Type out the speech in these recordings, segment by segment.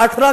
18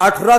18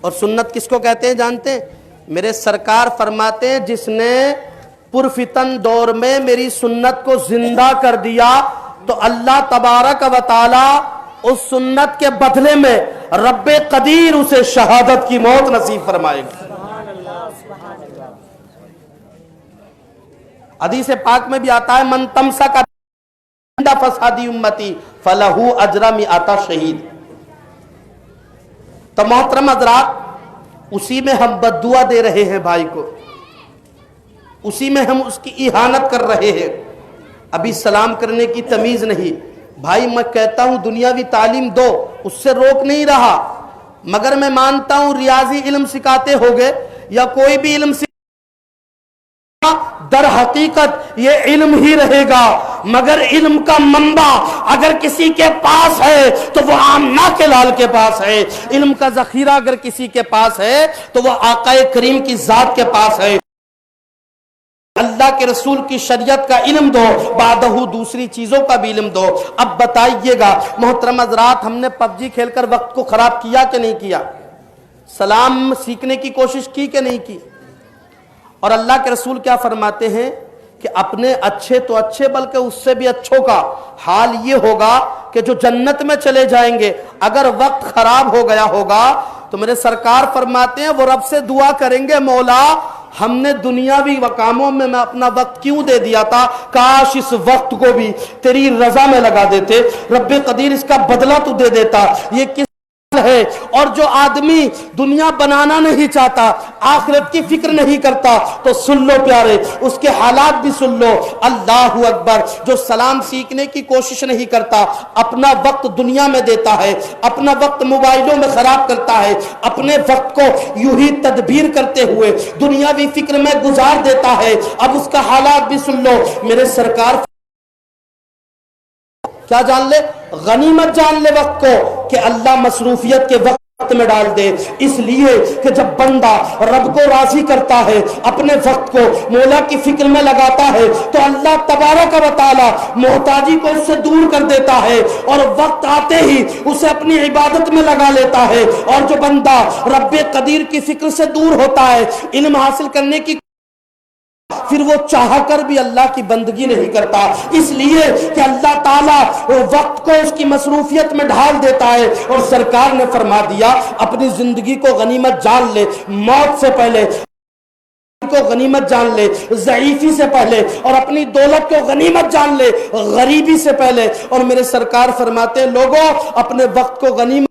اور سنت کس کو کہتے ہیں جانتے ہیں؟ میرے سرکار فرماتے ہیں جس نے پرفتن دور میں میری سنت کو زندہ کر دیا تو اللہ تبارک و تعالی اس سنت کے بدلے میں رب قدیر اسے شہادت کی موت نصیب فرمائے گا۔ حدیث پاک میں بھی آتا ہے من تمسک فسادی امتی فلہ اجر مئات شہید۔ تو محترم حضرات، اسی میں ہم بد دعا دے رہے ہیں بھائی کو، اسی میں ہم اس کی اہانت کر رہے ہیں۔ ابھی سلام کرنے کی تمیز نہیں۔ بھائی میں کہتا ہوں دنیاوی تعلیم دو، اس سے روک نہیں رہا، مگر میں مانتا ہوں ریاضی علم سکھاتے ہوگے یا کوئی بھی علم در حقیقت یہ علم ہی رہے گا، مگر علم کا منبع اگر کسی کے پاس ہے تو وہ آمنہ کے لال کے پاس ہے، علم کا ذخیرہ اگر کسی کے پاس ہے تو وہ آقا کریم کی ذات کے پاس ہے۔ اللہ کے رسول کی شریعت کا علم دو، بعدہ دوسری چیزوں کا بھی علم دو۔ اب بتائیے گا محترم حضرات، ہم نے پب جی کھیل کر وقت کو خراب کیا کہ نہیں کیا؟ سلام سیکھنے کی کوشش کی کہ نہیں کی؟ اور اللہ کے رسول کیا فرماتے ہیں کہ اپنے اچھے تو اچھے بلکہ اس سے بھی اچھوں کا حال یہ ہوگا کہ جو جنت میں چلے جائیں گے۔ اگر وقت خراب ہو گیا ہوگا تو میرے سرکار فرماتے ہیں وہ رب سے دعا کریں گے، مولا ہم نے دنیاوی کاموں میں اپنا وقت کیوں دے دیا تھا، کاش اس وقت کو بھی تیری رضا میں لگا دیتے، رب قدیر اس کا بدلہ تو دے دیتا۔ یہ کس ہے؟ اور جو آدمی دنیا بنانا نہیں چاہتا، آخرت کی فکر نہیں کرتا، تو سن لو پیارے، اس کے حالات بھی سن لو۔ اللہ اکبر، جو سلام سیکھنے کی کوشش نہیں کرتا، اپنا وقت دنیا میں دیتا ہے، اپنا وقت موبائلوں میں خراب کرتا ہے، اپنے وقت کو یوں ہی تدبیر کرتے ہوئے دنیاوی فکر میں گزار دیتا ہے، اب اس کا حالات بھی سن لو۔ میرے سرکار کیا جان لے؟ غنیمت جان لے وقت کو، کہ اللہ مصروفیت کے وقت میں ڈال دے، اس لیے کہ جب بندہ رب کو راضی کرتا ہے، اپنے وقت کو مولا کی فکر میں لگاتا ہے، تو اللہ تبارک و تعالی محتاجی کو اس سے دور کر دیتا ہے، اور وقت آتے ہی اسے اپنی عبادت میں لگا لیتا ہے۔ اور جو بندہ رب قدیر کی فکر سے دور ہوتا ہے، علم حاصل کرنے کی، پھر وہ چاہ کر بھی اللہ کی بندگی نہیں کرتا، اس لیے کہ اللہ تعالیٰ وقت کو اس کی مصروفیت میں ڈھال دیتا ہے۔ اور سرکار نے فرما دیا اپنی زندگی کو غنیمت جان لے، موت سے پہلے کو غنیمت جان لے، ضعیفی سے پہلے، اور اپنی دولت کو غنیمت جان لے، غریبی سے پہلے۔ اور میرے سرکار فرماتے ہیں لوگوں اپنے وقت کو غنیمت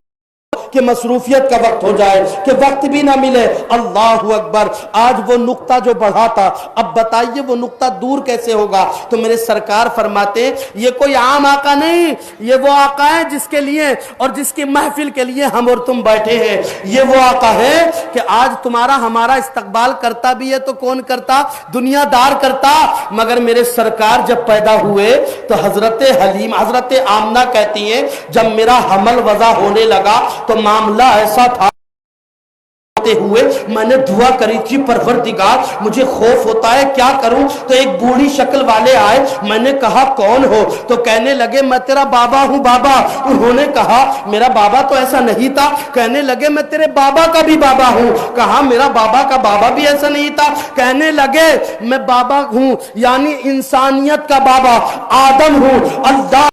کہ مصروفیت کا وقت ہو جائے، کہ وقت بھی نہ ملے۔ اللہ اکبر، آج وہ نقطہ جو بڑھا تھا، اب بتائیے وہ نقطہ دور کیسے ہوگا؟ تو میرے سرکار فرماتے ہیں یہ کوئی عام آقا نہیں، یہ وہ آقا ہے جس کے لیے اور جس کی محفل کے لیے ہم اور تم بیٹھے ہیں۔ یہ وہ آقا ہے کہ آج تمہارا ہمارا استقبال کرتا بھی ہے تو کون کرتا؟ دنیا دار کرتا، مگر میرے سرکار جب پیدا ہوئے تو حضرت حلیم، حضرت آمنہ کہتی ہیں جب میرا حمل وضع ہونے لگا تو معاملہ ایسا تھا ہوئے میں نے دعا کری تھی پروردگار مجھے خوف ہوتا ہے کیا کروں؟ تو ایک بوڑھی شکل والے آئے، میں نے کہا کون ہو؟ تو کہنے لگے میں تیرا بابا ہوں بابا۔ انہوں نے کہا میرا بابا تو ایسا نہیں تھا۔ کہنے لگے میں تیرے بابا کا بھی بابا ہوں۔ کہا میرا بابا کا بابا بھی ایسا نہیں تھا۔ کہنے لگے میں بابا ہوں یعنی انسانیت کا بابا آدم ہوں، اللہ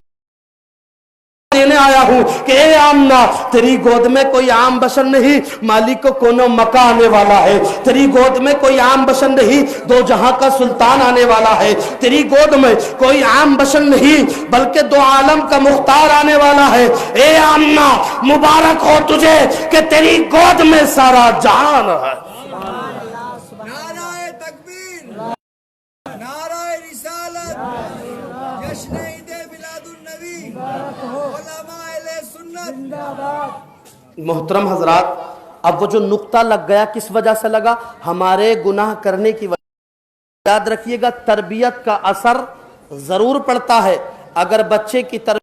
دینے آیا ہوں کہ اے آمنہ تیری گود میں کوئی عام بشر نہیں، مالک کو کونو مکہ آنے والا ہے۔ تیری گود میں کوئی عام بشر نہیں، دو جہاں کا سلطان آنے والا ہے۔ تیری گود میں کوئی عام بشر نہیں بلکہ دو عالم کا مختار آنے والا ہے۔ اے آمنہ مبارک ہو تجھے کہ تیری گود میں سارا جہان ہے۔ نعرہ تکبیر، نعرہ رسالت، جشن عید میلاد النبی، علماء اہل سنت۔ محترم حضرات، اب وہ جو نقطہ لگ گیا کس وجہ سے لگا؟ ہمارے گناہ کرنے کی وجہ سے۔ یاد رکھیے گا تربیت کا اثر ضرور پڑتا ہے۔ اگر بچے کی تربیت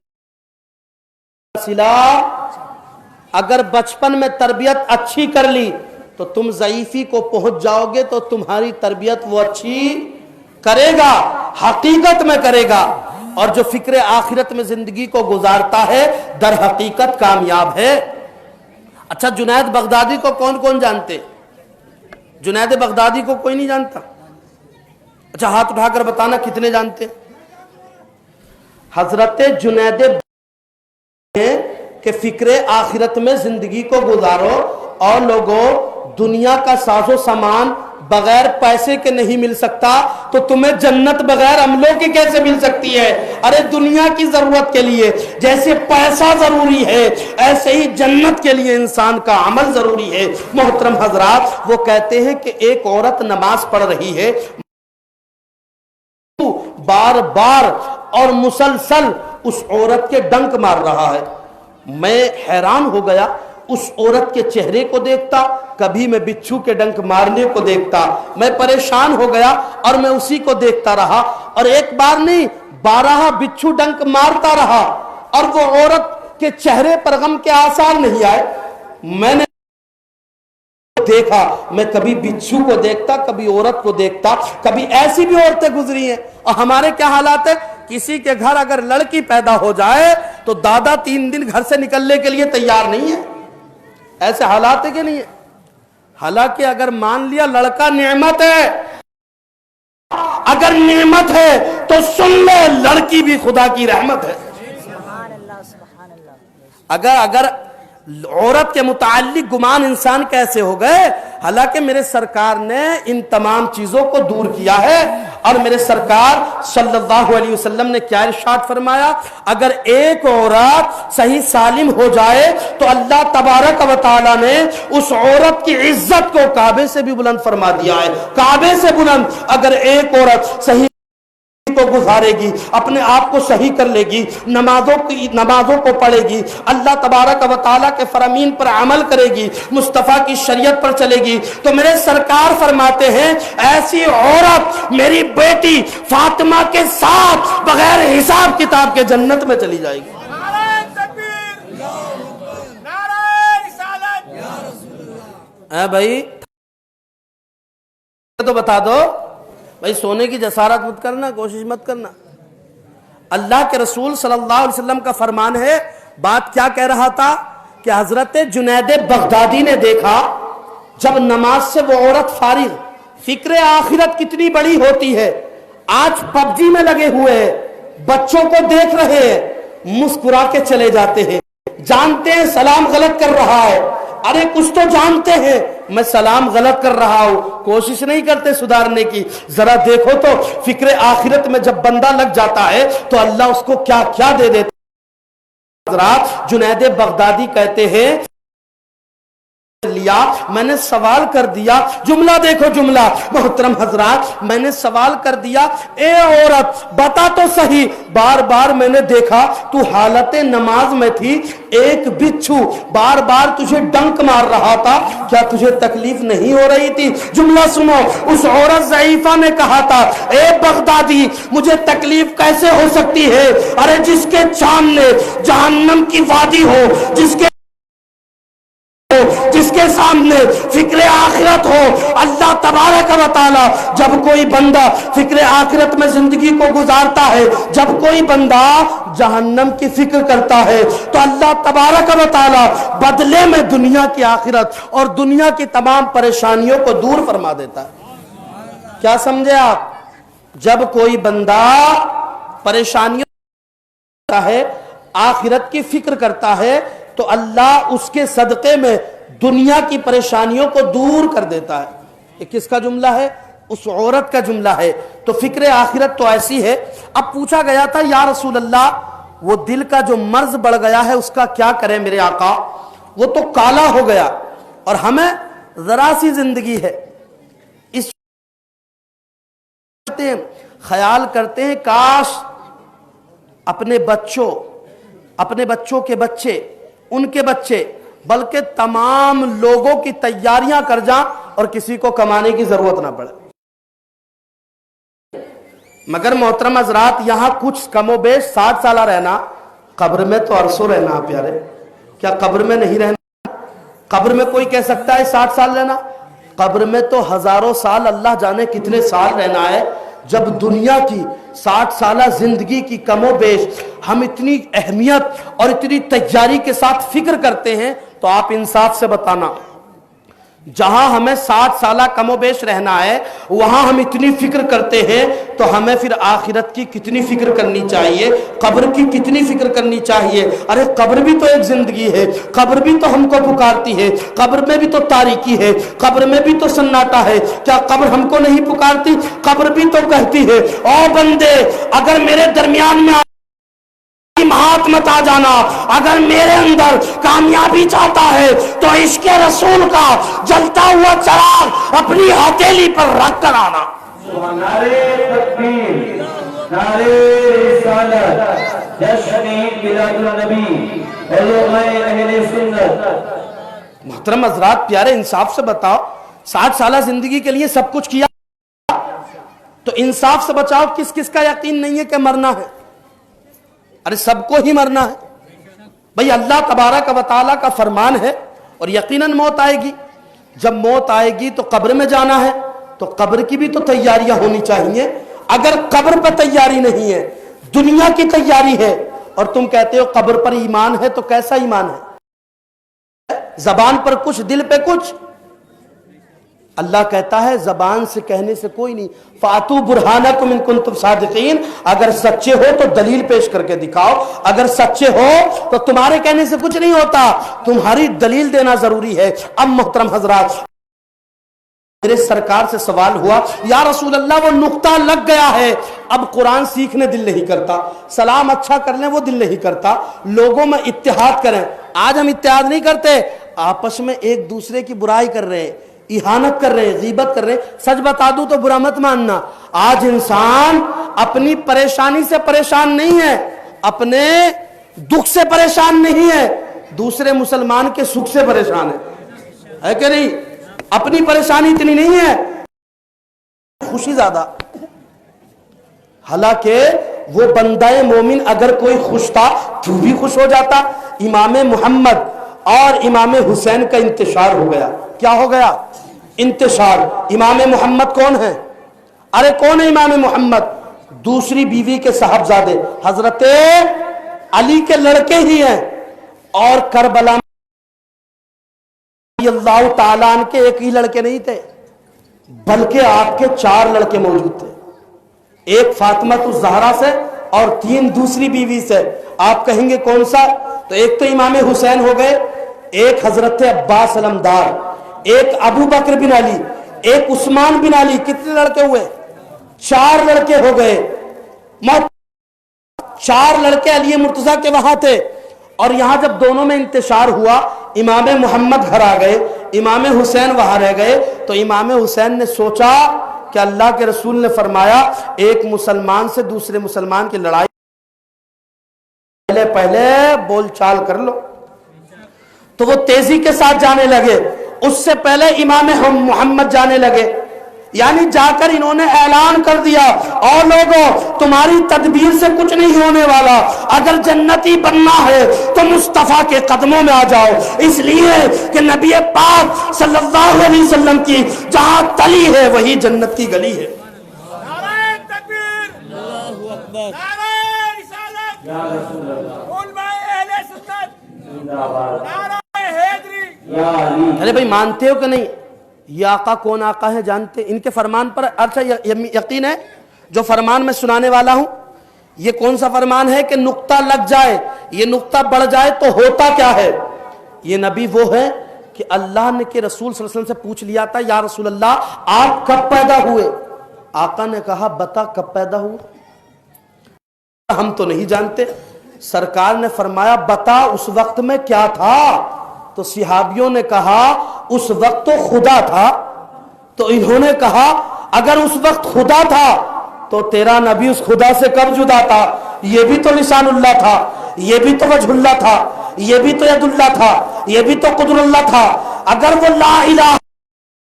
اگر بچپن میں تربیت اچھی کر لی تو تم ضعیفی کو پہنچ جاؤ گے تو تمہاری تربیت وہ اچھی کرے گا، حقیقت میں کرے گا۔ اور جو فکر آخرت میں زندگی کو گزارتا ہے در حقیقت کامیاب ہے۔ اچھا جنید بغدادی کو کون کون جانتے؟ جنید بغدادی کو کوئی نہیں جانتا؟ اچھا ہاتھ اٹھا کر بتانا کتنے جانتے؟ حضرت جنید کہ فکر آخرت میں زندگی کو گزارو اور لوگوں دنیا کا ساز و سامان بغیر پیسے کے نہیں مل سکتا تو تمہیں جنت بغیر عملوں کی کیسے مل سکتی ہے؟ ارے دنیا کی ضرورت کے لیے جیسے پیسہ ضروری ہے ایسے ہی جنت کے لیے انسان کا عمل ضروری ہے۔ محترم حضرات وہ کہتے ہیں کہ ایک عورت نماز پڑھ رہی ہے، بار بار اور مسلسل اس عورت کے ڈنک مار رہا ہے۔ میں حیران ہو گیا، اس عورت کے چہرے کو دیکھتا، کبھی میں بچھو کے ڈنک مارنے کو دیکھتا، میں پریشان ہو گیا اور میں اسی کو دیکھتا رہا، اور ایک بار نہیں 12 بچھو ڈنک مارتا رہا اور وہ عورت کے چہرے پر غم کے آثار نہیں آئے۔ میں نے دیکھا، میں کبھی بچھو کو دیکھتا، کبھی عورت کو دیکھتا، کبھی ایسی بھی عورتیں گزری ہیں۔ اور ہمارے کیا حالات ہے؟ کسی کے گھر اگر لڑکی پیدا ہو جائے تو دادا 3 دن گھر سے نکلنے کے لیے تیار نہیں ہے۔ ایسے حالات ہے کہ نہیں ہے؟ حالانکہ اگر مان لیا لڑکا نعمت ہے، اگر نعمت ہے تو سن لو لڑکی بھی خدا کی رحمت ہے۔ اگر عورت کے متعلق گمان انسان کیسے ہو گئے؟ حالانکہ میرے سرکار نے ان تمام چیزوں کو دور کیا ہے، اور میرے سرکار صلی اللہ علیہ وسلم نے کیا ارشاد فرمایا؟ اگر ایک عورت صحیح سالم ہو جائے تو اللہ تبارک و تعالی نے اس عورت کی عزت کو کعبے سے بھی بلند فرما دیا ہے، کعبے سے بلند۔ اگر ایک عورت صحیح کو گزارے گی، اپنے آپ کو صحیح کر لے گی، نمازوں کو پڑھے گی، اللہ تبارک و تعالیٰ کے فرامین پر عمل کرے گی، مصطفیٰ کی شریعت پر چلے گی، تو میرے سرکار فرماتے ہیں ایسی عورت میری بیٹی فاطمہ کے ساتھ بغیر حساب کتاب کے جنت میں چلی جائے گی۔ نعرہ تکبیر، نعرہ رسالت۔ اے بھائی تو بتا دو بھائی، سونے کی جسارت مت کرنا، کوشش مت کرنا۔ اللہ کے رسول صلی اللہ علیہ وسلم کا فرمان ہے، بات کیا کہہ رہا تھا کہ حضرت جنید بغدادی نے دیکھا جب نماز سے وہ عورت فارغ، فکر آخرت کتنی بڑی ہوتی ہے۔ آج پب جی میں لگے ہوئے ہیں، بچوں کو دیکھ رہے ہیں، مسکرا کے چلے جاتے ہیں، جانتے ہیں سلام غلط کر رہا ہے، ارے کچھ تو جانتے ہیں میں سلام غلط کر رہا ہوں، کوشش نہیں کرتے سدھارنے کی۔ ذرا دیکھو تو فکر آخرت میں جب بندہ لگ جاتا ہے تو اللہ اس کو کیا کیا دے دیتا ہے۔ حضرات جنید بغدادی کہتے ہیں لیا میں نے سوال کر دیا، جملہ دیکھو جملہ محترم حضرات، میں نے سوال کر دیا اے عورت بتا تو صحیح، بار بار میں نے دیکھا تو حالت نماز میں تھی، ایک بچھو بار بار تجھے ڈنک مار رہا تھا، کیا تجھے تکلیف نہیں ہو رہی تھی؟ جملہ سنو، اس عورت ضعیفہ نے کہا تھا اے بغدادی مجھے تکلیف کیسے ہو سکتی ہے؟ ارے جس کے سامنے جہنم کی وادی ہو، جس کے سامنے فکر آخرت ہو، اللہ تبارک و تعالی جب کوئی بندہ فکر آخرت میں زندگی کو گزارتا ہے، جب کوئی بندہ جہنم کی فکر کرتا ہے تو اللہ تبارک و تعالی بدلے میں دنیا کی آخرت اور دنیا کی تمام پریشانیوں کو دور فرما دیتا ہے۔ کیا سمجھے آپ؟ جب کوئی بندہ پریشانیوں کرتا ہے، آخرت کی فکر کرتا ہے تو اللہ اس کے صدقے میں دنیا کی پریشانیوں کو دور کر دیتا ہے۔ یہ کس کا جملہ ہے؟ اس عورت کا جملہ ہے۔ تو فکر آخرت تو ایسی ہے۔ اب پوچھا گیا تھا یا رسول اللہ وہ دل کا جو مرض بڑھ گیا ہے اس کا کیا کریں میرے آقا؟ وہ تو کالا ہو گیا اور ہمیں ذرا سی زندگی ہے، اس خیال کرتے ہیں کاش اپنے بچوں کے بچے، ان کے بچے، بلکہ تمام لوگوں کی تیاریاں کر جائیں اور کسی کو کمانے کی ضرورت نہ پڑے۔ مگر محترم حضرات یہاں کچھ کم و بیش 60 سالہ رہنا، قبر میں تو عرصوں رہنا پیارے، کیا قبر میں نہیں رہنا؟ قبر میں کوئی کہہ سکتا ہے 60 سال رہنا؟ قبر میں تو ہزاروں سال، اللہ جانے کتنے سال رہنا ہے۔ جب دنیا کی 60 سالہ زندگی کی کم و بیش ہم اتنی اہمیت اور اتنی تیاری کے ساتھ فکر کرتے ہیں تو آپ انصاف سے بتانا جہاں ہمیں 60 سالہ کم و بیش رہنا ہے وہاں ہم اتنی فکر کرتے ہیں تو ہمیں پھر آخرت کی کتنی فکر کرنی چاہیے, قبر کی کتنی فکر کرنی چاہیے. ارے قبر بھی تو ایک زندگی ہے, قبر بھی تو ہم کو پکارتی ہے, قبر میں بھی تو تاریکی ہے, قبر میں بھی تو سناٹا ہے. کیا قبر ہم کو نہیں پکارتی؟ قبر بھی تو کہتی ہے او بندے اگر میرے درمیان میں ہاتھ مت آ جانا, اگر میرے اندر کامیابی چاہتا ہے تو عشق رسول کا جلتا ہوا چراغ اپنی ہتھیلی پر رکھ کر آنا. نعرے تکبیر, نعرے رسالت, جشن میلاد النبی, علماء اہل سنت. محترم حضرات پیارے انصاف سے بتاؤ, 60 سالہ زندگی کے لیے سب کچھ کیا تو انصاف سے بچاؤ, کس کس کا یقین نہیں ہے کہ مرنا ہے؟ ارے سب کو ہی مرنا ہے بھئی. اللہ تبارک و تعالیٰ کا فرمان ہے اور یقیناً موت آئے گی. جب موت آئے گی تو قبر میں جانا ہے, تو قبر کی بھی تو تیاریاں ہونی چاہیے. اگر قبر پہ تیاری نہیں ہے, دنیا کی تیاری ہے, اور تم کہتے ہو قبر پر ایمان ہے, تو کیسا ایمان ہے؟ زبان پر کچھ دل پہ کچھ. اللہ کہتا ہے زبان سے کہنے سے کوئی نہیں. فاتو برہانکم ان کنتم صادقین, اگر سچے ہو تو دلیل پیش کر کے دکھاؤ. اگر سچے ہو تو تمہارے کہنے سے کچھ نہیں ہوتا, تمہاری دلیل دینا ضروری ہے. اب محترم حضرات میرے سرکار سے سوال ہوا یا رسول اللہ وہ نقطہ لگ گیا ہے, اب قرآن سیکھنے دل نہیں کرتا, سلام اچھا کر لیں وہ دل نہیں کرتا, لوگوں میں اتحاد کریں. آج ہم اتحاد نہیں کرتے, آپس میں ایک دوسرے کی برائی کر رہے ہیں, اہانت کر رہے ہیں, غیبت کر رہے ہیں. سچ بتا دوں تو برا مت ماننا, آج انسان اپنی پریشانی سے پریشان نہیں ہے, اپنے دکھ سے پریشان نہیں ہے, دوسرے مسلمان کے سکھ سے پریشان ہے کہ نہیں؟ اپنی پریشانی اتنی نہیں ہے, خوشی زیادہ. حالانکہ وہ بندہ مومن اگر کوئی خوش تھا تو بھی خوش ہو جاتا. امام محمد اور امام حسین کا انتشار ہو گیا. کیا ہو گیا؟ انتشار. امام محمد کون ہے؟ ارے کون ہے امام محمد؟ دوسری بیوی کے صاحبزادے حضرت علی کے لڑکے ہی ہیں, اور کربلا اللہ تعالیٰ عنہ کے ایک ہی لڑکے نہیں تھے بلکہ آپ کے 4 لڑکے موجود تھے. ایک فاطمہ الزہرا سے اور 3 دوسری بیوی سے. آپ کہیں گے کون سا؟ تو ایک تو امام حسین ہو گئے, ایک حضرت عباس علمدار, ایک ابو بکر بن علی, ایک عثمان بن علی. کتنے لڑکے ہوئے؟ 4 لڑکے ہو گئے. 4 لڑکے علی مرتضیٰ کے وہاں تھے, اور یہاں جب دونوں میں انتشار ہوا امام محمد گھر آ گئے, امام حسین وہاں رہ گئے. تو امام حسین نے سوچا کہ اللہ کے رسول نے فرمایا ایک مسلمان سے دوسرے مسلمان کی لڑائی پہلے بول چال کر لو. تو وہ تیزی کے ساتھ جانے لگے, اس سے پہلے امام محمد جانے لگے. یعنی جا کر انہوں نے اعلان کر دیا اور لوگوں تمہاری تدبیر سے کچھ نہیں ہونے والا, اگر جنتی بننا ہے تو مصطفیٰ کے قدموں میں آ جاؤ. اس لیے کہ نبی پاک صلی اللہ علیہ وسلم کی جہاں تلی ہے وہی جنت کی گلی ہے. نعرہ تکبیر, نعرہ رسالت, علماء اہل سنت, نعرہ حیدری. ارے بھائی مانتے ہو کہ نہیں یہ آقا کون آقا ہے جانتے؟ ان کے فرمان پر اچھا یقین ہے؟ جو فرمان میں سنانے والا ہوں یہ کون سا فرمان ہے کہ نقطہ لگ جائے, یہ نقطہ بڑھ جائے تو ہوتا کیا ہے؟ یہ نبی وہ ہے کہ اللہ نے کے رسول صلی اللہ علیہ وسلم سے پوچھ لیا تھا یا رسول اللہ آپ کب پیدا ہوئے؟ آقا نے کہا بتا کب پیدا ہوئے؟ ہم تو نہیں جانتے. سرکار نے فرمایا بتا اس وقت میں کیا تھا؟ تو صحابیوں نے کہا اس وقت تو خدا تھا. تو انہوں نے کہا اگر اس وقت خدا تھا تو تیرا نبی اس خدا سے کب جدا تھا؟ یہ بھی تو لسان اللہ تھا, یہ بھی تو وجہ اللہ تھا, یہ بھی تو ید اللہ تھا, یہ بھی تو قدر اللہ تھا. اگر وہ لا الہ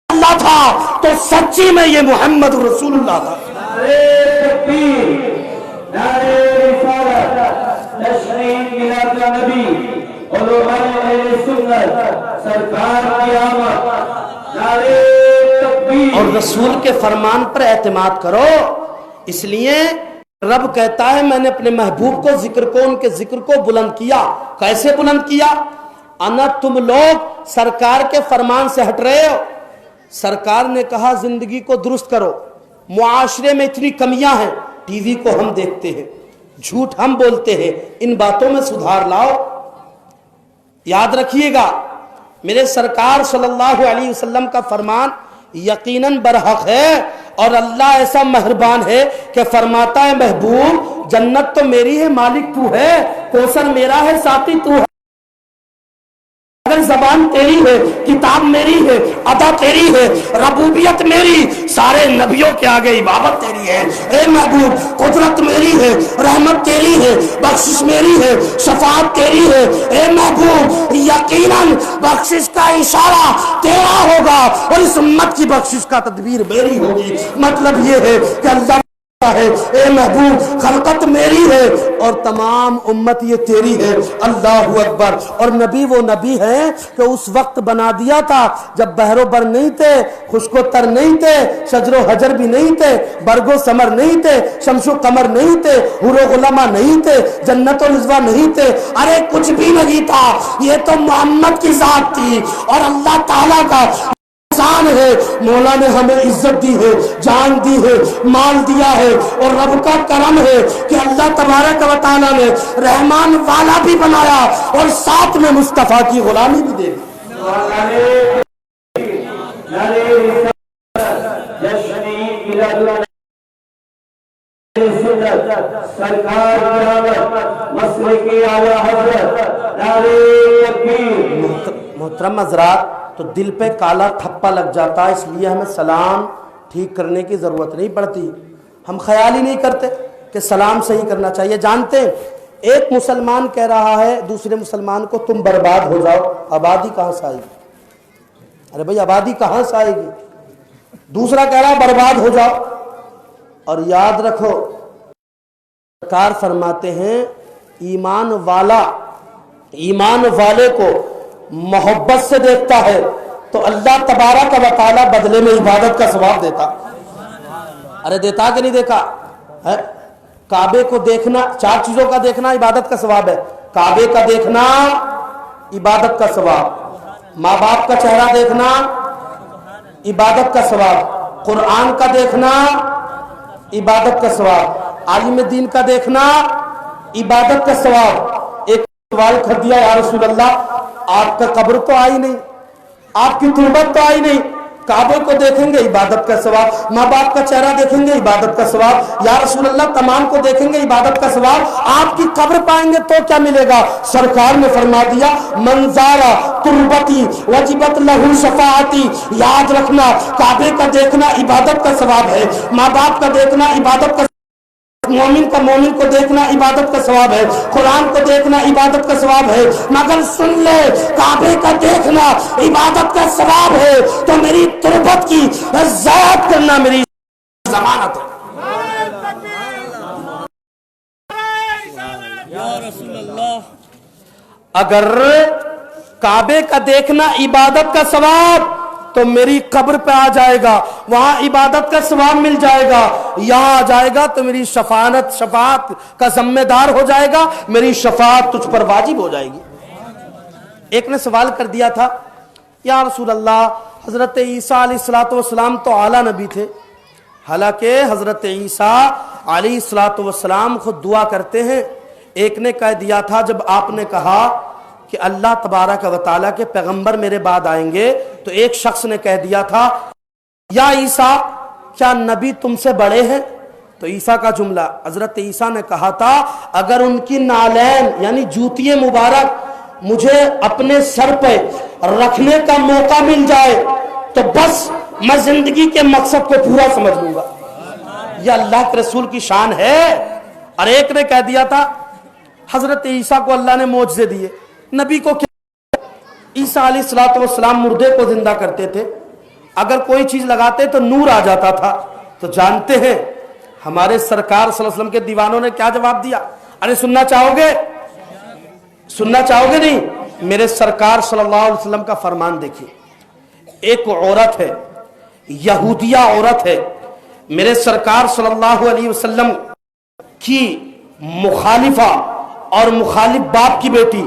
اللہ تھا تو سچی میں یہ محمد رسول اللہ تھا. نعرے تکبیر, نعرے رسالت, جشن میلاد النبی, علماء اہل سنت, سرکار کی آمد. نعرے تکبیر. اور رسول کے فرمان پر اعتماد کرو. اس لیے رب کہتا ہے میں نے اپنے محبوب کو ذکر کو ان کے ذکر کو بلند کیا. کیسے بلند کیا؟ انا تم لوگ سرکار کے فرمان سے ہٹ رہے ہو. سرکار نے کہا زندگی کو درست کرو, معاشرے میں اتنی کمیاں ہیں, ٹی وی کو ہم دیکھتے ہیں, جھوٹ ہم بولتے ہیں, ان باتوں میں سدھار لاؤ. یاد رکھیے گا میرے سرکار صلی اللہ علیہ وسلم کا فرمان یقیناً برحق ہے, اور اللہ ایسا مہربان ہے کہ فرماتا ہے محبوب جنت تو میری ہے, مالک تو ہے, کوثر میرا ہے, ساقی تو ہے. اگر زبان تیری ہے, کتاب میری ہے, ادا تیری ہے, ربوبیت میری, سارے نبیوں کے آگے عبادت تیری ہے. اے محبوب قدرت میری ہے, رحمت تیری ہے, بخشش میری ہے, شفاعت تیری ہے. اے محبوب یقیناً بخشش کا اشارہ تیرا ہوگا اور اس امت کی بخشش کا تدبیر میری ہوگی. مطلب یہ ہے کہ اللہ ہے اے محبوب خلقت میری ہے اور تمام امت یہ تیری ہے. اللہ اکبر. اور نبی وہ نبی ہے کہ اس وقت بنا دیا تھا جب بحر و بر نہیں تھے, خشک و تر نہیں تھے, شجر و حجر بھی نہیں تھے, برگ و ثمر نہیں تھے, شمس و قمر نہیں تھے, حور و غلما نہیں تھے, جنت و رضوا نہیں تھے, ارے کچھ بھی نہیں تھا. یہ تو محمد کی ذات تھی اور اللہ تعالیٰ کا احسان ہے. مولا نے ہمیں عزت دی ہے, جان دی ہے, مال دیا ہے, اور رب کا کرم ہے کہ اللہ تبارک و تعالیٰ نے رحمان والا بھی بنایا اور ساتھ میں مصطفیٰ کی غلامی بھی دے دی. محترم حضرات, تو دل پہ کالا تھپا لگ جاتا ہے, اس لیے ہمیں سلام ٹھیک کرنے کی ضرورت نہیں پڑتی. ہم خیال ہی نہیں کرتے کہ سلام صحیح کرنا چاہیے. جانتے ہیں ایک مسلمان کہہ رہا ہے دوسرے مسلمان کو تم برباد ہو جاؤ, آبادی کہاں سے آئے گی؟ ارے بھائی آبادی کہاں سے آئے گی؟ دوسرا کہہ رہا ہے برباد ہو جاؤ. اور یاد رکھو سرکار فرماتے ہیں ایمان والا ایمان والے کو محبت سے دیکھتا ہے تو اللہ تبارک و تعالیٰ بدلے میں عبادت کا ثواب دیتا. ارے دیتا کہ نہیں دیکھا ہے؟ کعبے کو دیکھنا, 4 چیزوں کا دیکھنا عبادت کا ثواب ہے. کعبے کا دیکھنا عبادت کا ثواب, ماں باپ کا چہرہ دیکھنا عبادت کا ثواب, قرآن کا دیکھنا عبادت کا ثواب, عالم دین کا دیکھنا عبادت کا ثواب. ایک سوال کر دیا یا رسول اللہ آپ کا قبر تو آئی نہیں, آپ کی تربت تو آئی نہیں, کعبے کو دیکھیں گے عبادت کا ثواب, ماں باپ کا چہرہ دیکھیں گے عبادت کا ثواب, یا رسول اللہ تمام کو دیکھیں گے عبادت کا ثواب, آپ کی قبر پائیں گے تو کیا ملے گا؟ سرکار نے فرما دیا من زارا تربتی وجبت لہو شفاعتی. یاد رکھنا کعبے کا دیکھنا عبادت کا ثواب ہے, ماں باپ کا دیکھنا عبادت کا, مومن کو دیکھنا عبادت کا ثواب ہے, قرآن کو دیکھنا عبادت کا ثواب ہے. مگر سن لے کعبے کا دیکھنا عبادت کا ثواب ہے تو میری تربت کی زیارت کرنا میری ضمانت ہے. اگر کعبے کا دیکھنا عبادت کا ثواب تو میری قبر پہ آ جائے گا, وہاں عبادت کا ثواب مل جائے گا. یہاں آ جائے گا تو میری شفاعت کا ذمہ دار ہو جائے گا, میری شفاعت تجھ پر واجب ہو جائے گی. ایک نے سوال کر دیا تھا یا رسول اللہ حضرت عیسیٰ علیہ السلام تو اعلیٰ نبی تھے, حالانکہ حضرت عیسیٰ علیہ السلام خود دعا کرتے ہیں. ایک نے کہہ دیا تھا جب آپ نے کہا کہ اللہ تبارک و تعالیٰ کے پیغمبر میرے بعد آئیں گے, تو ایک شخص نے کہہ دیا تھا یا عیسیٰ کیا نبی تم سے بڑے ہیں؟ تو عیسیٰ کا جملہ, حضرت عیسیٰ نے کہا تھا اگر ان کی نالین یعنی جوتی مبارک مجھے اپنے سر پہ رکھنے کا موقع مل جائے تو بس میں زندگی کے مقصد کو پورا سمجھ لوں گا. یہ اللہ کے رسول کی شان ہے. اور ایک نے کہہ دیا تھا حضرت عیسیٰ کو اللہ نے معجزے دیے, نبی کو کیا؟ عیسیٰ علیہ السلام مردے کو زندہ کرتے تھے, اگر کوئی چیز لگاتے تو نور آ جاتا تھا. تو جانتے ہیں ہمارے سرکار صلی اللہ علیہ وسلم کے دیوانوں نے کیا جواب دیا؟ ارے سننا چاہو گے نہیں؟ میرے سرکار صلی اللہ علیہ وسلم کا فرمان دیکھیے. ایک عورت ہے, یہودیہ عورت ہے, میرے سرکار صلی اللہ علیہ وسلم کی مخالفہ اور مخالف باپ کی بیٹی,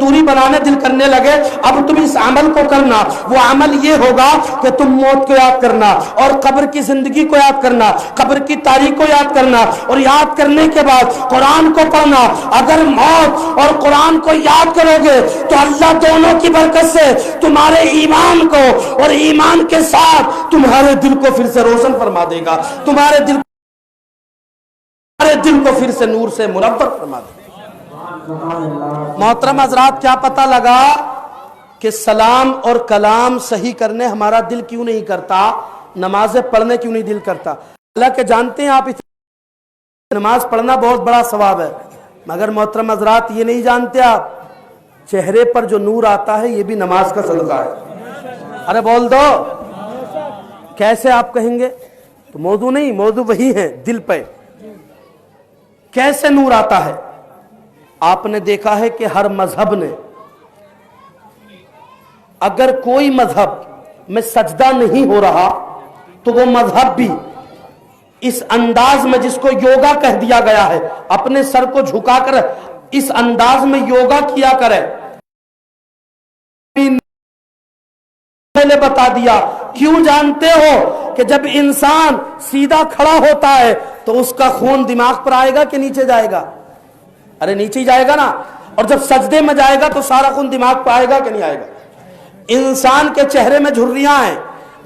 دوری بنانے دل کرنے لگے، اب تم اس عمل کو کرنا، وہ عمل یہ ہوگا کہ تم موت کو یاد کرنا اور قبر کی زندگی کو یاد کرنا، قبر کی تاریخ کو یاد کرنا، اور یاد کرنے کے بعد قرآن کو پڑھنا۔ اگر موت اور قرآن کو یاد کرو گے تو اللہ دونوں کی برکت سے تمہارے ایمان کو اور ایمان کے ساتھ تمہارے دل کو پھر سے روشن فرما دے گا، تمہارے دل کو پھر سے نور سے منور فرما دے گا۔ محترم حضرات، کیا پتہ لگا کہ سلام اور کلام صحیح کرنے ہمارا دل کیوں نہیں کرتا، نمازیں پڑھنے کیوں نہیں دل کرتا؟ حالانکہ جانتے ہیں آپ نماز پڑھنا بہت بڑا ثواب ہے، مگر محترم حضرات یہ نہیں جانتے آپ چہرے پر جو نور آتا ہے یہ بھی نماز کا صدقہ ہے۔ ارے بول دو، کیسے آپ کہیں گے؟ تو موضوع نہیں، موضوع وہی ہے دل پہ کیسے نور آتا ہے۔ آپ نے دیکھا ہے کہ ہر مذہب نے، اگر کوئی مذہب میں سجدہ نہیں ہو رہا تو وہ مذہب بھی اس انداز میں، جس کو یوگا کہہ دیا گیا ہے، اپنے سر کو جھکا کر اس انداز میں یوگا کیا کرے۔ میں نے بتا دیا، کیوں جانتے ہو کہ جب انسان سیدھا کھڑا ہوتا ہے تو اس کا خون دماغ پر آئے گا کہ نیچے جائے گا؟ ارے نیچے ہی جائے گا نا، اور جب سجدے میں جائے گا تو سارا خون دماغ پر آئے گا کہ نہیں آئے گا؟ انسان کے چہرے میں جھریاں ہیں،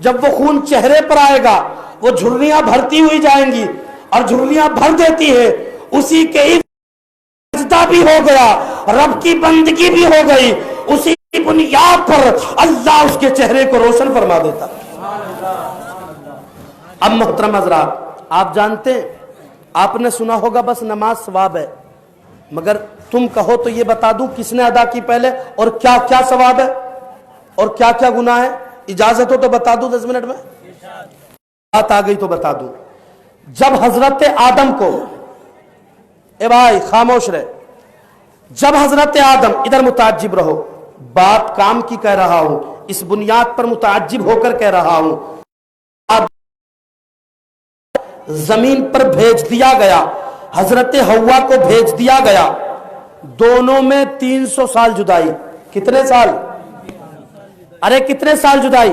جب وہ خون چہرے پر آئے گا وہ جھریاں بھرتی ہوئی جائیں گی، اور جھریاں بھر دیتی ہے، اسی کے سجدہ بھی ہو گیا، رب کی بندگی بھی ہو گئی، اسی کی بنیاد پر اللہ اس کے چہرے کو روشن فرما دیتا۔ اب محترم حضرات، آپ جانتے ہیں، آپ نے سنا ہوگا بس نماز ثواب ہے، مگر تم کہو تو یہ بتا دوں کس نے ادا کی پہلے، اور کیا کیا ثواب ہے اور کیا کیا گناہ ہے؟ اجازت ہو تو بتا دوں 10 منٹ میں، بات آ گئی تو بتا دوں۔ جب حضرت آدم کو، اے بھائی خاموش رہے، جب حضرت آدم، ادھر متعجب رہو، بات کام کی کہہ رہا ہوں، اس بنیاد پر متعجب ہو کر کہہ رہا ہوں، زمین پر بھیج دیا گیا، حضرت حوا کو بھیج دیا گیا، دونوں میں 300 سال جدائی۔ کتنے سال؟ ارے کتنے سال جدائی؟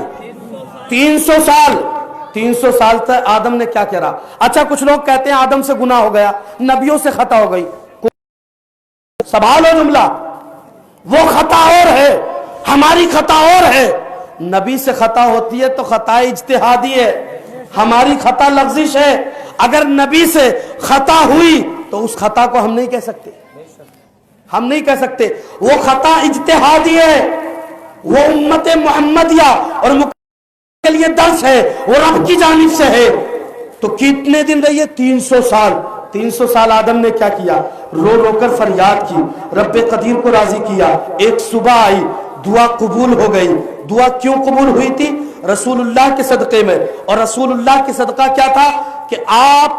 300 سال۔ 300 سال تک آدم نے کیا کرا؟ اچھا کچھ لوگ کہتے ہیں آدم سے گناہ ہو گیا، نبیوں سے خطا ہو گئی، سنبھالو جملہ، وہ خطا اور ہے، ہماری خطا اور ہے۔ نبی سے خطا ہوتی ہے تو خطا اجتہادی ہے، ہماری خطا لفظش ہے۔ اگر نبی سے خطا ہوئی تو اس خطا کو ہم نہیں کہہ سکتے، ہم نہیں کہہ سکتے، وہ خطا اجتہادی ہے، وہ امت محمدیہ اور کے لیے درس ہے، وہ رب کی جانب سے ہے۔ تو کتنے دن رہی ہے؟ 300 سال۔ 300 سال آدم نے کیا کیا؟ رو رو کر فریاد کی، رب قدیر کو راضی کیا۔ ایک صبح آئی، دعا قبول ہو گئی۔ دعا کیوں قبول ہوئی تھی؟ رسول اللہ کے صدقے میں، اور رسول اللہ کے صدقہ کیا تھا کہ آپ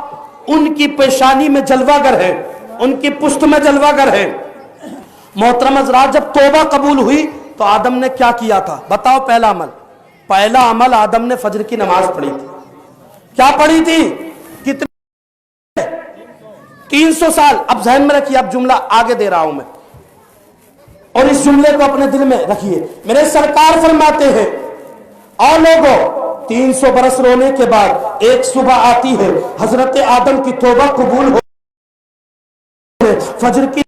ان کی پیشانی میں جلوہ گر ہیں، ان کی پشت میں جلوہ گر ہیں۔ محترم حضرات، جب توبہ قبول ہوئی تو آدم نے کیا کیا تھا؟ بتاؤ پہلا عمل۔ پہلا عمل آدم نے فجر کی نماز پڑھی تھی۔ کیا پڑھی تھی؟ کتنے؟ 300 سال۔ اب ذہن میں رکھیے، اب جملہ آگے دے رہا ہوں میں، اور اس جملے کو اپنے دل میں رکھیے۔ میرے سرکار فرماتے ہیں، اور لوگوں 300 برس رونے کے بعد ایک صبح آتی ہے، حضرت آدم کی توبہ قبول ہو، فجر کی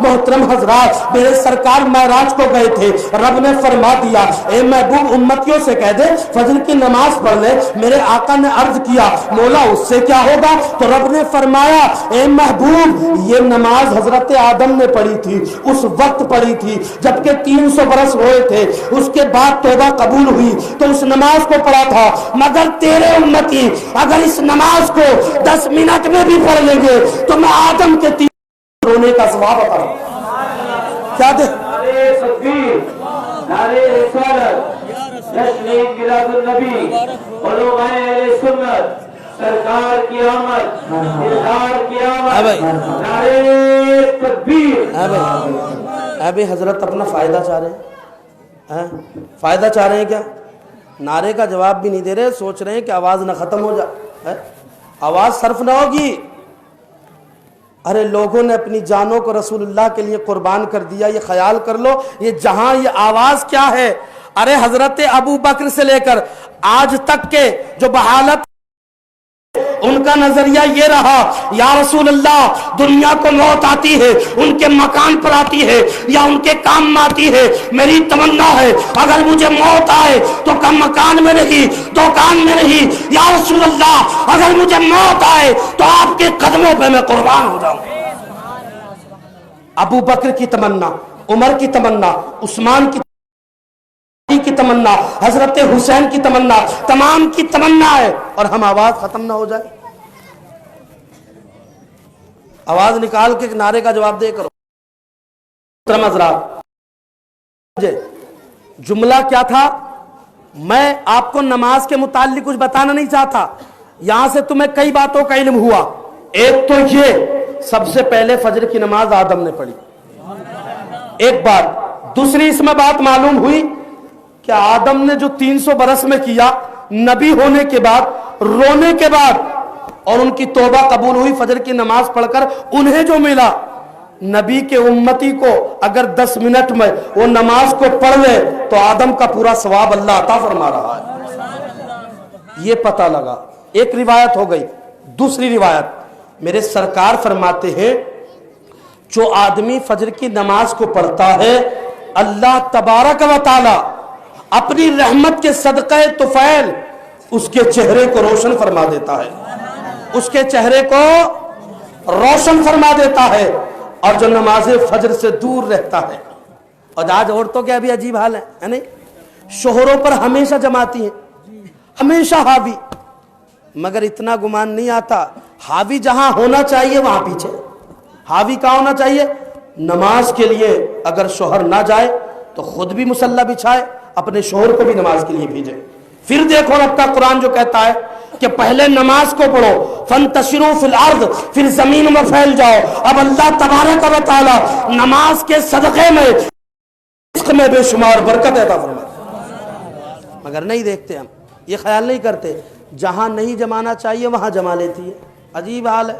محترم حضرات، میرے سرکار معراج کو گئے تھے، رب نے فرما دیا اے محبوب امتیوں سے کہہ دے فجر کی نماز پڑھ لے۔ میرے آقا نے عرض کیا مولا اس سے کیا ہوگا؟ تو رب نے فرمایا اے محبوب یہ نماز حضرت آدم نے پڑھی تھی، اس وقت پڑھی تھی جبکہ 300 برس ہوئے تھے، اس کے بعد توبہ قبول ہوئی تو اس نماز کو پڑھا تھا، مگر تیرے امتی اگر اس نماز کو 10 منٹ میں بھی پڑھ لیں گے تو میں آدم کے رونے کا ثواب عطا کیا دے؟ نعرے تکبیر، نعرے رسالت، جشن میلاد النبی، علماء اہل سنت، سرکار کی آمد، دلدار کی آمد، نعرے تکبیر۔ ابھی حضرت اپنا فائدہ چاہ رہے ہیں، فائدہ چاہ رہے ہیں کیا؟ نعرے کا جواب بھی نہیں دے رہے، سوچ رہے ہیں کہ آواز نہ ختم ہو جائے، آواز صرف نہ ہوگی، ارے لوگوں نے اپنی جانوں کو رسول اللہ کے لیے قربان کر دیا. یہ خیال کر لو یہ جہاں یہ آواز کیا ہے. ارے حضرت ابو بکر سے لے کر آج تک کے جو بحالت ان کا نظریہ یہ رہا یا رسول اللہ دنیا کو موت آتی ہے ان کے مکان پر آتی ہے یا ان کے کام میں آتی ہے. میری تمنا ہے اگر مجھے موت آئے تو کم مکان میں نہیں دکان میں نہیں. یا رسول اللہ اگر مجھے موت آئے تو آپ کے قدموں پہ میں قربان ہو جاؤں. ابو بکر کی تمنا, عمر کی تمنا, عثمان کی تمنا, حضرت حسین کی تمنا, تمام کی تمنا ہے. اور ہم آواز ختم نہ ہو جائے. آواز نکال کے نعرے کا جواب دے کرو. محترم حضرات جملہ کیا تھا؟ میں آپ کو نماز کے متعلق کچھ بتانا نہیں چاہتا. یہاں سے تمہیں کئی باتوں کا علم ہوا. ایک تو یہ سب سے پہلے فجر کی نماز آدم نے پڑھی, ایک بات. دوسری اس میں بات معلوم ہوئی کہ آدم نے جو 300 برس میں کیا نبی ہونے کے بعد رونے کے بعد اور ان کی توبہ قبول ہوئی فجر کی نماز پڑھ کر, انہیں جو ملا نبی کے امتی کو اگر 10 منٹ میں وہ نماز کو پڑھ لے تو آدم کا پورا ثواب اللہ عطا فرما رہا ہے. یہ پتہ لگا. ایک روایت ہو گئی. دوسری روایت میرے سرکار فرماتے ہیں جو آدمی فجر کی نماز کو پڑھتا ہے اللہ تبارک و تعالی اپنی رحمت کے صدقہ طفیل اس کے چہرے کو روشن فرما دیتا ہے, اس کے چہرے کو روشن فرما دیتا ہے. اور جو نماز فجر سے دور رہتا ہے, اور آج عورتوں کے ابھی عجیب حال ہے نہیں, شوہروں پر ہمیشہ جماتی ہیں, ہمیشہ حاوی, مگر اتنا گمان نہیں آتا حاوی جہاں ہونا چاہیے وہاں پیچھے. حاوی کہاں ہونا چاہیے؟ نماز کے لیے اگر شوہر نہ جائے تو خود بھی مصلی بچھائے, اپنے شوہر کو بھی نماز کے لیے بھیجے. پھر دیکھو رب کا قرآن جو کہتا ہے کہ پہلے نماز کو پڑھو فانتشروا فی الارض, پھر زمین میں پھیل جاؤ. اب اللہ تبارک و تعالی نماز کے صدقے میں رزق میں بے شمار برکت عطا فرماتا, مگر نہیں دیکھتے ہم, یہ خیال نہیں کرتے جہاں نہیں جمانا چاہیے وہاں جما لیتی ہے. عجیب حال ہے.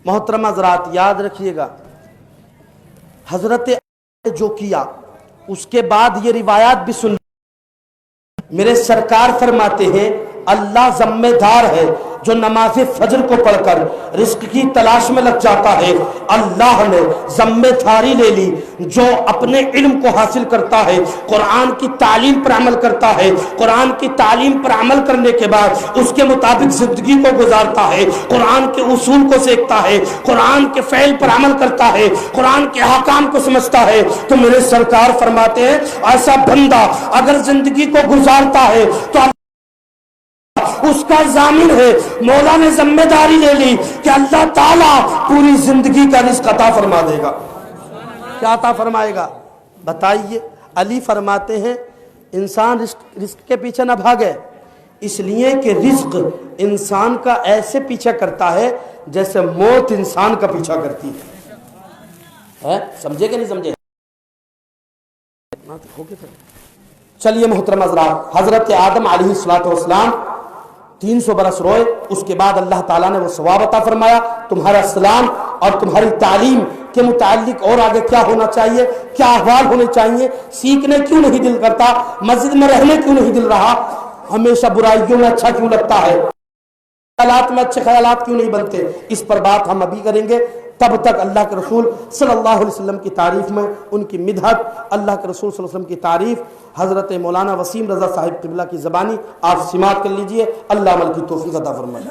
محترم حضرات یاد رکھیے گا حضرت جو کیا اس کے بعد یہ روایات بھی سن. میرے سرکار فرماتے ہیں اللہ ذمہ دار ہے جو نماز فجر کو پڑھ کر رزق کی تلاش میں لگ جاتا ہے. اللہ نے ذمہ داری لے لی جو اپنے علم کو حاصل کرتا ہے, قرآن کی تعلیم پر عمل کرتا ہے, قرآن کی تعلیم پر عمل کرنے کے بعد اس کے مطابق زندگی کو گزارتا ہے, قرآن کے اصول کو سیکھتا ہے, قرآن کے فعل پر عمل کرتا ہے, قرآن کے احکام کو سمجھتا ہے. تو میرے سرکار فرماتے ہیں ایسا بندہ اگر زندگی کو گزارتا ہے تو اس کا ضامن ہے, مولا نے ذمہ داری لے لی کہ اللہ تعالیٰ پوری زندگی کا رزق عطا فرما دے گا. کیا عطا فرمائے گا بتائیے؟ علی فرماتے ہیں انسان رزق کے پیچھے نہ بھاگے, اس لیے کہ رزق انسان کا ایسے پیچھا کرتا ہے جیسے موت انسان کا پیچھا کرتی ہے. سمجھے کہ نہیں سمجھے؟ چلیے محترم حضرات, حضرت آدم علیہ الصلوۃ والسلام 300 برس روئے, اس کے بعد اللہ تعالیٰ نے وہ ثواب عطا فرمایا. تمہارا اسلام اور تمہاری تعلیم کے متعلق اور آگے کیا ہونا چاہیے, کیا احوال ہونے چاہیے, سیکھنے کیوں نہیں دل کرتا, مسجد میں رہنے کیوں نہیں دل رہا, ہمیشہ برائیوں میں اچھا کیوں لگتا ہے, خیالات میں اچھے خیالات کیوں نہیں بنتے, اس پر بات ہم ابھی کریں گے. تب تک اللہ کے رسول صلی اللہ علیہ وسلم کی تعریف میں, ان کی مدحت, اللہ کے رسول صلی اللہ علیہ وسلم کی تعریف حضرت مولانا وسیم رضا صاحب قبلہ کی زبانی آپ سماعت کر لیجئے. اللہ عمل کی توفیق عطا فرمائے.